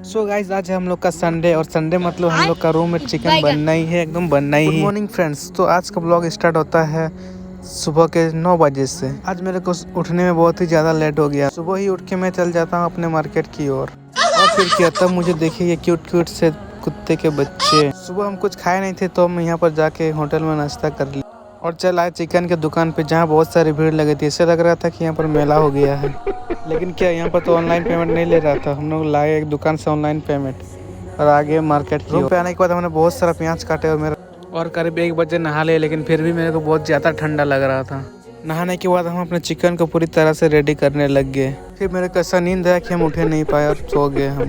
So guys आज है हम लोग का संडे और संडे मतलब हम लोग का रूम में चिकन बनना ही है, एकदम बनना ही है। Good morning friends. तो आज का ब्लॉग स्टार्ट होता है सुबह के 9 बजे से। आज मेरे को उठने में बहुत ही ज़्यादा लेट हो गया। सुबह ही उठ के मैं चल जाता हूँ अपने मार्केट की ओर और फिर क्या तब मुझे देखिए ये क्यूट क्यूट से कुत्ते के बच्चे। सुबह हम कुछ खाए नहीं थे तो हम यहाँ पर जाके होटल में नाश्ता कर लिया और चल आए चिकन की दुकान पे जहाँ बहुत सारी भीड़ लगी थी। ऐसे लग रहा था कि यहाँ पर मेला हो गया है, लेकिन क्या यहाँ पर तो ऑनलाइन पेमेंट नहीं ले रहा था। हम लोग लाए एक दुकान से ऑनलाइन पेमेंट और आगे मार्केट की रूम पे आने के बाद हमने बहुत सारा प्याज काटे और करीब 1 बजे नहा लिए, लेकिन फिर भी मेरे को बहुत ज़्यादा ठंडा लग रहा था। नहाने के बाद हम अपने चिकन को पूरी तरह से रेडी करने लग गए। फिर मेरे को ऐसा नींद आया कि हम उठे नहीं पाए और सो गए हम।